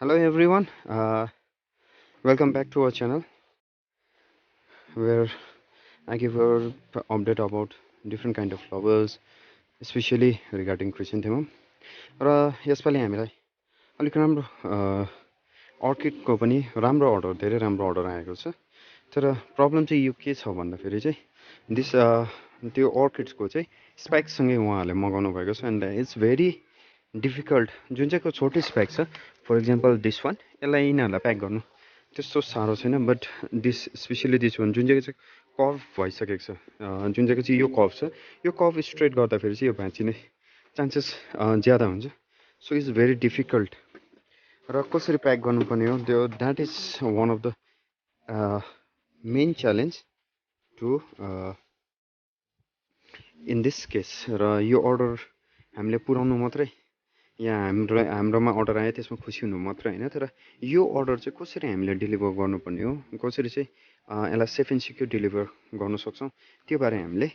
Hello everyone, welcome back to our channel where I give an update about different kind of flowers, especially regarding chrysanthemum. र यसपालि हामीलाई अलिक राम्रो अर्किडको पनि राम्रो order, धेरै राम्रो अर्डर आएको छ। तर प्रब्लम चाहिँ यो के छ भन्दाखेरि चाहिँ त्यो अर्किड्सको चाहिँ स्पाइक्ससँगै उहाँहरूले मगाउनु भएको छ एन्ड इट्स भेरी डिफिकल्ट। जुन चाहिँको छोटो स्पाइक छ, फर इक्जाम्पल दिस वान, यसलाई यिनीहरूलाई प्याक गर्नु त्यस्तो साह्रो छैन, बट स्पेसली दिस वान जुन चाहिँ चाहिँ कर्भ भइसकेको छ, जुन चाहिँको चाहिँ यो कर्भ छ, यो कर्भ स्ट्रेट गर्दाखेरि चाहिँ यो भाँचिने चान्सेस ज्यादा हुन्छ। So it's very difficult. र कसरी प्याक गर्नुपर्ने हो, त्यो that is one of the main challenge to in this case. र यो अर्डर हामीले पुऱ्याउनु मात्रै, यहाँ हाम्रोमा अर्डर आयो त्यसमा खुसी हुनु मात्र होइन, तर यो अर्डर चाहिँ कसरी हामीले डेलिभर गर्नुपर्ने हो, कसरी चाहिँ यसलाई सेफ एन्ड सिक्योर डेलिभर गर्न सक्छौँ, त्यो बारे हामीले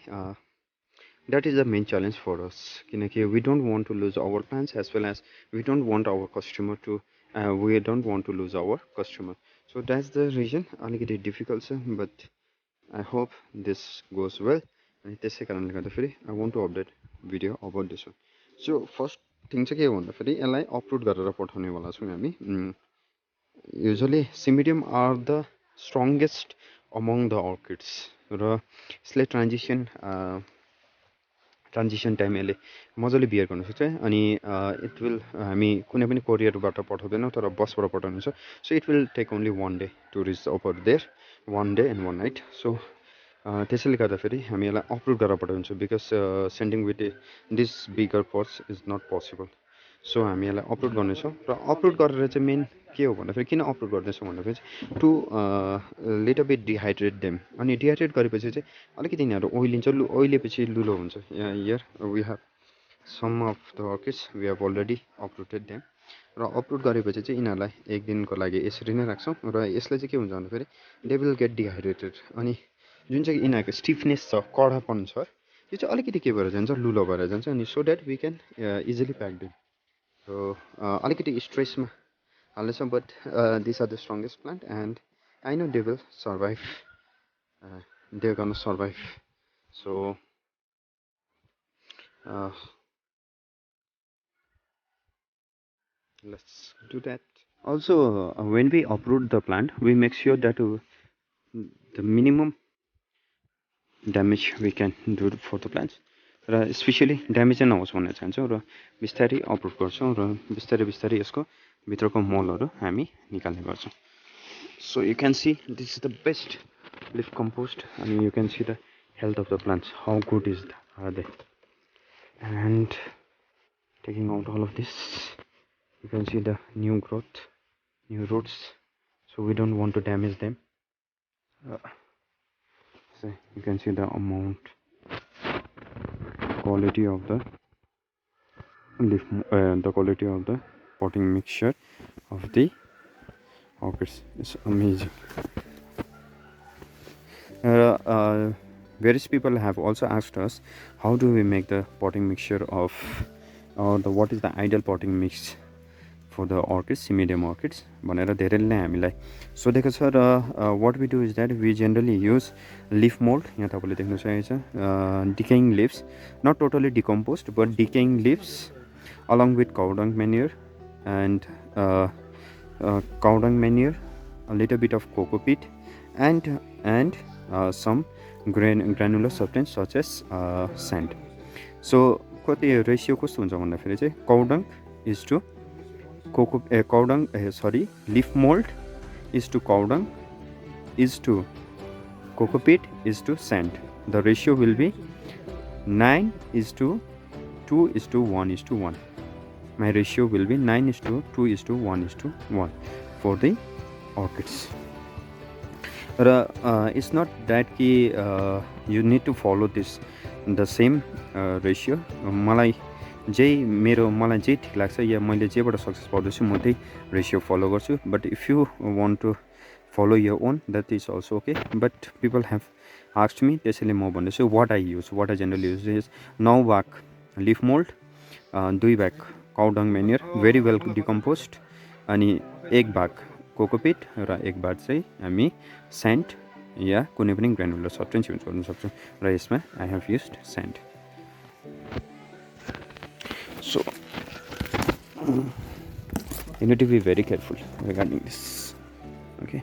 that is the main challenge for us. किनकि we don't want to lose our plans as well as we don't want our customer to we don't want to lose our customer. So that's the reason. अलिकति difficult छ, but I hope this goes well. अनि त्यसै कारणले गर्दाखेरि I want to update video about this one. So first thing चाहिँ के हो भन्दाखेरि यसलाई अपलोड गरेर पठाउनेवाला छौँ हामी। Usually cymbidium are the strongest among the orchids. र यसले ट्रान्जिसन टाइम यसले मजाले बियर गर्नु सक्छ। अनि इट विल, हामी कुनै पनि कोरियरबाट पठाउँदैनौँ तर बसबाट पठाउनु छ। So it will take only 1 day to reach over there, 1 day and 1 night. So त्यसैले गर्दाखेरि हामी यसलाई अपलोड गरेर पठाउँछौँ, because sending with this bigger purse is not possible. So हामी यसलाई अपलोड गर्नेछौँ। र अपलोड गरेर चाहिँ मेन के हो भन्दाखेरि, किन अपलोड गर्दैछौँ भन्दाखेरि चाहिँ to little bit dehydrate them. अनि डिहाइड्रेट गरेपछि चाहिँ अलिकति यिनीहरू ओइलिन्छ, ओइलेपछि लुलो हुन्छ। Here we have some of the orchids, we have already uploaded them. र अपलोड गरेपछि चाहिँ यिनीहरूलाई 1 दिनको लागि यसरी नै राख्छौँ। र यसले चाहिँ के हुन्छ भन्दाखेरि दे विल गेट डिहाइड्रेटेड। अनि जुन चाहिँ यिनीहरूको स्टिफनेस छ, कडापन छ, यो चाहिँ अलिकति के भएर जान्छ, लुलो भएर जान्छ। अनि so that we can easily pack them. So अलिकति स्ट्रेसमा हाल्नेछौँ, but this are the strongest plant and I know they will survive, they are gonna survive. So let's do that. Also, when we uproot the plant, we make sure that the minimum damage we can do for the plants. र specially damage चाहिँ नहोस् भन्ने चाहन्छौँ। र बिस्तारै upload गर्छौँ र बिस्तारै बिस्तारै यसको भित्रको मलहरू हामी निकाल्ने गर्छौँ। So you can see this is the best leaf compost. अनि you can see the health of the plants, how good is are they. And taking out all of this, you can see the new growth, new roots, so we don't want to damage them. So you can see the amount, quality of the leaf, the quality of the potting mixture of the orchids is amazing. Various people have also asked us, how do we make the potting mixture of, or what is the ideal potting mix for the orchids, Cymbidium orchids भनेर धेरैले हामीलाई सोधेको छ। र what we do is that we generally use leaf mold. यहाँ तपाईँले देख्न सक्नुहुन्छ decaying leaves, not totally decomposed but decaying leaves, along with cow dung manure and cow dung manure, a little bit of coco peat and some granular substance such as sand. So कति ratio कस्तो हुन्छ भन्दाखेरि चाहिँ cow dung is to leaf mold is to cow dung is to coco peat is to sand. The ratio will be 9:2:1:1. My ratio will be 9:2:1:1 for the orchids. It's not that you need to follow this the same ratio. मलाई जे ठिक लाग्छ या मैले जेबाट success पाउँदैछु म त्यही ratio follow गर्छु। But if you want to follow your own, that is also okay. But people have asked me, त्यसैले म भन्दैछु what I generally use is 9 भाग लिफ मोल्ड, 2 भाग cow dung manure, very well decomposed, अनि एक भाग cocopeat र एक भाग चाहिँ हामी स्यान्ड या कुनै पनि ग्रानुलर सब्सटेन्स युज गर्न सक्छौँ र यसमा I have used sand. So you need to be very careful regarding this. Okay,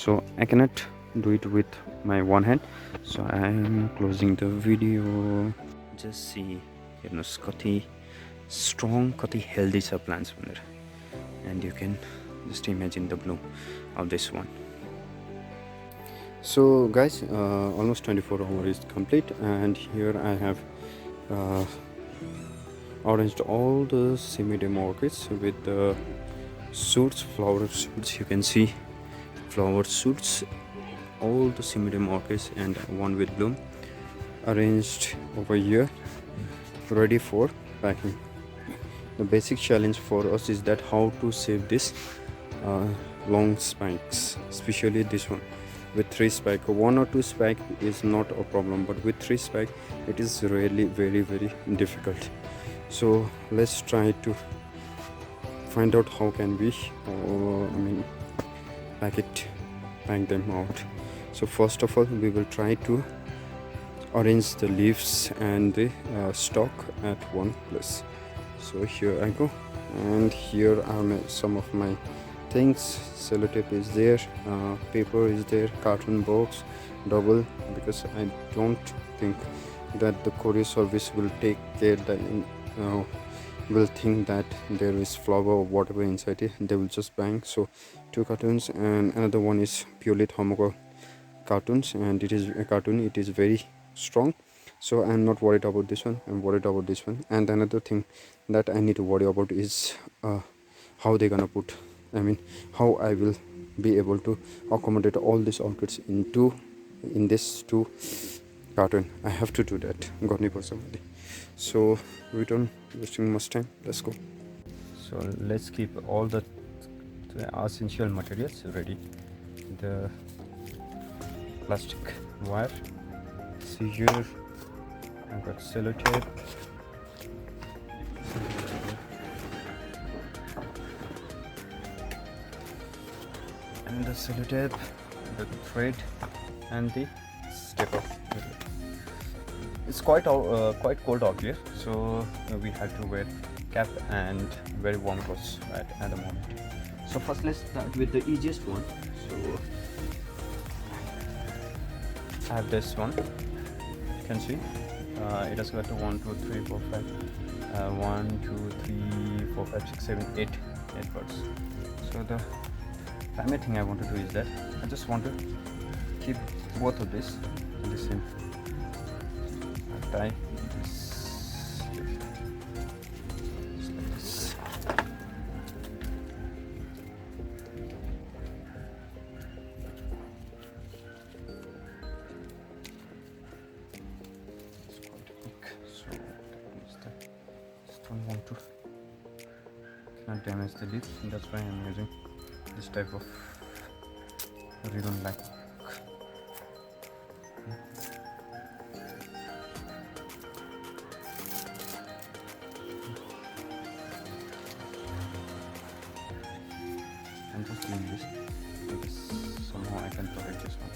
so I cannot do it with my one hand, so I am closing the video. Just see, हेर्नुस् कति strong, कति healthy छ plants भनेर, and you can just imagine the bloom of this one. So guys, almost 24 hours is complete, and here I have arranged all the Cymbidium orchids with the shoots, flower shoots. You can see flower shoots, all the Cymbidium orchids and one with bloom arranged over here, ready for packing. The basic challenge for us is that how to save this long spikes, especially this one with 3 spikes. 1 or 2 spikes is not a problem, but with 3 spikes it is really very difficult. So let's try to find out how can we pack them out. So first of all, we will try to arrange the leaves and the stalk at one place. So here I go, and here are some of my things. Sellotape is there, paper is there, carton box, double, because I don't think that the courier service will take care that will think that there is flower or whatever inside it. They will just bang. So 2 cartons, and another one is purely thermocol cartons, and it is a carton, it is very strong, so I'm not worried about this one. I'm worried about this one. And another thing that I need to worry about is how they're gonna put, how I will be able to accommodate all these orchids in this 2 carton. I have to do that. So we don't wasting much time, let's go. So let's keep all the essential materials ready. The plastic wire, see here I've got sellotape, and the sellotape, the thread, and the stapler. It's quite cold out here, so we have to wear cap and very warm clothes at the moment. So first let's start with the easiest one. So I have this one. You can see it has got 1 2 3 4 5 1 2 3 4 5 6 7 8 birds. So the primary thing I want to do is that I just want to keep both of this in the same. Tie this just like this. It's quite thick, so just don't want to cannot damage the leaf, and that's why I'm using this type of ribbon like. I'm just doing this because somehow I can protect this one.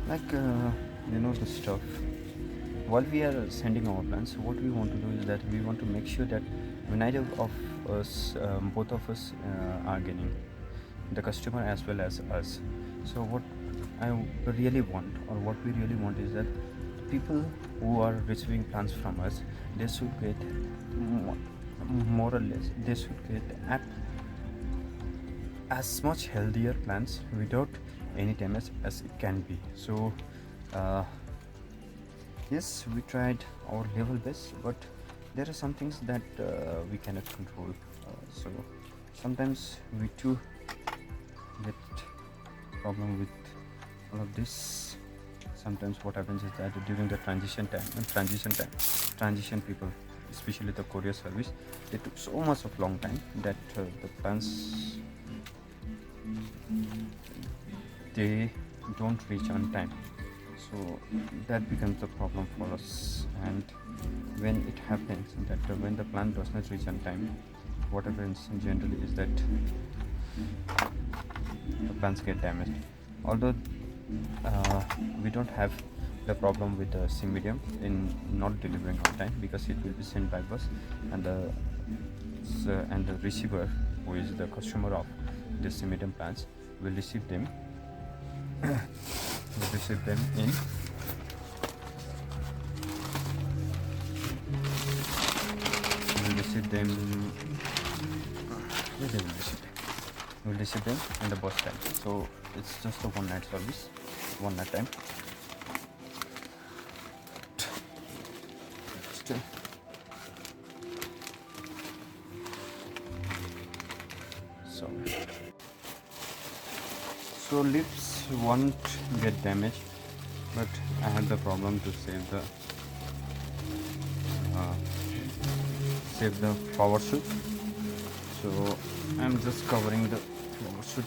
like the stuff. While we are sending our plants, what we want to do is that we want to make sure that neither of us, both of us, are gaining, the customer as well as us. So what I really want, or what we really want, is that people who are receiving plants from us, they should get more or less, they should get at as much healthier plants without any damage as it can be. So yes, we tried our level best, but there are some things that we cannot control. So sometimes we too get problem with all of this. Sometimes what happens is that during the transition people, especially the courier service, they took so much of long time that the plants, they don't reach on time. So that becomes a problem for us. And when it happens that when the plant does not reach on time, what happens generally is that the plants get damaged. Although we don't have the problem with the Cymbidium in not delivering on time, because it will be sent by bus, and the receiver, who is the customer of the Cymbidium plants, will receive them in we'll receive them in the bus time. So it's just a one night service, one night time. So leaves won't get damaged, but I had the problem to save the flower shoot. So I'm just covering the flower shoot.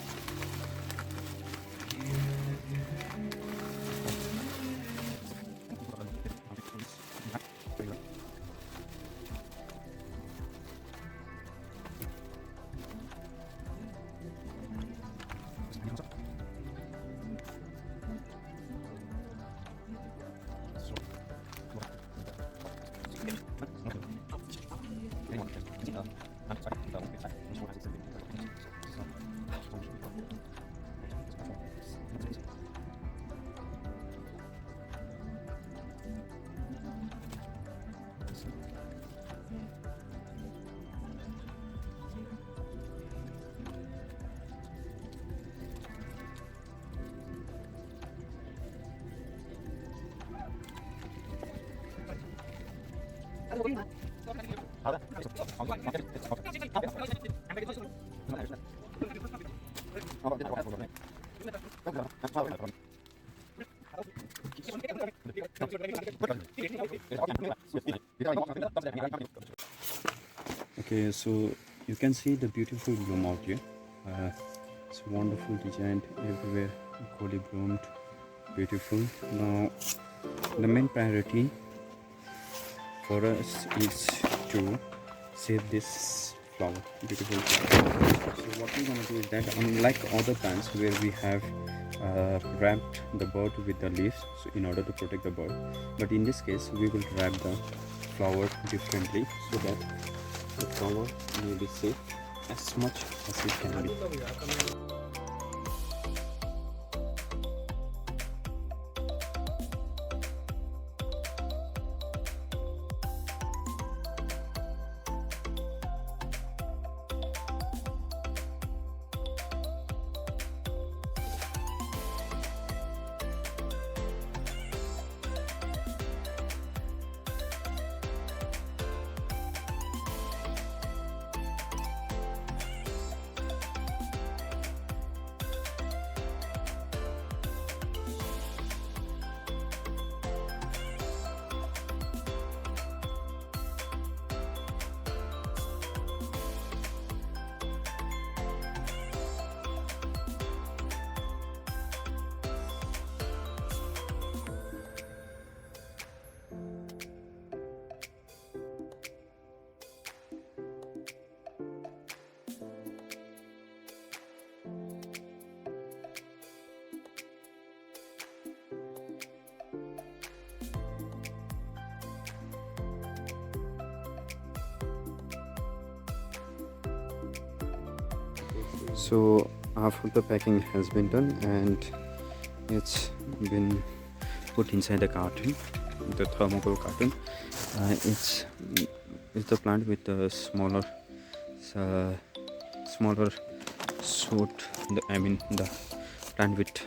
Okay, so you can see the beautiful bloom out here. It's wonderful design everywhere, equally bloomed, beautiful. Now the main priority for us is to save this flower, beautiful flower. So what we're gonna do is that, unlike other plants where we have wrapped the bud with the leaves, so in order to protect the bud, but in this case we will wrap the flower differently so that the flower may be safe as much as it can be. So half of the packing has been done and it's been put inside the carton, the thermocol carton. It's the plant with the uh, smaller shoot. The plant with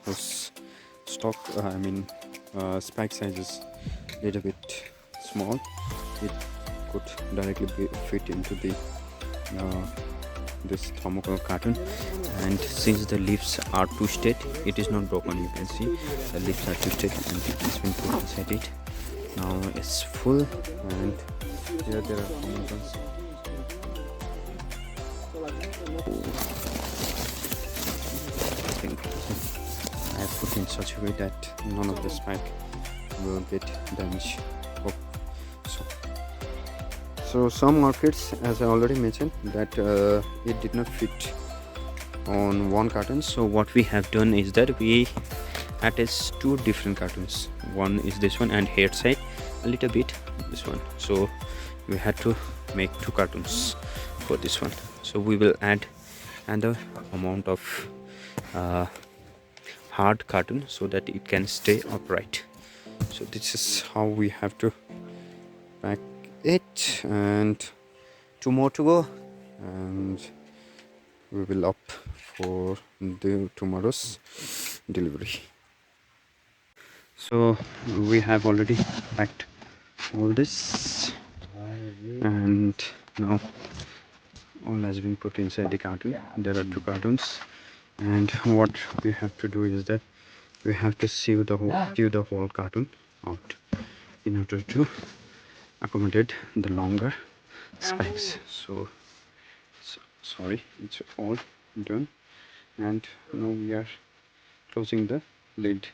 whose stock. Spike size is little bit small. It could directly fit into the uh, this thermocol carton, and since the leaves are twisted, it is not broken. You can see the leaves are twisted and it has been put inside it. Now it's full, and here there are thermocols. I have put in such a way that none of the spike will get damaged. Oh, so some orchids, as I already mentioned, that it did not fit on one carton. So what we have done is that we attached two different cartons. One is this one, and head side a little bit this one. So we had to make two cartons for this one. So we will add another amount of hard carton so that it can stay upright. So this is how we have to pack it, and two more to go, and we will up for the tomorrow's delivery. So we have already packed all this, and now all has been put inside the carton. There are two cartons, and what we have to do is that we have to sew the whole carton out in order to accommodate the longer spikes. So sorry, it's all done, and now we are closing the lid.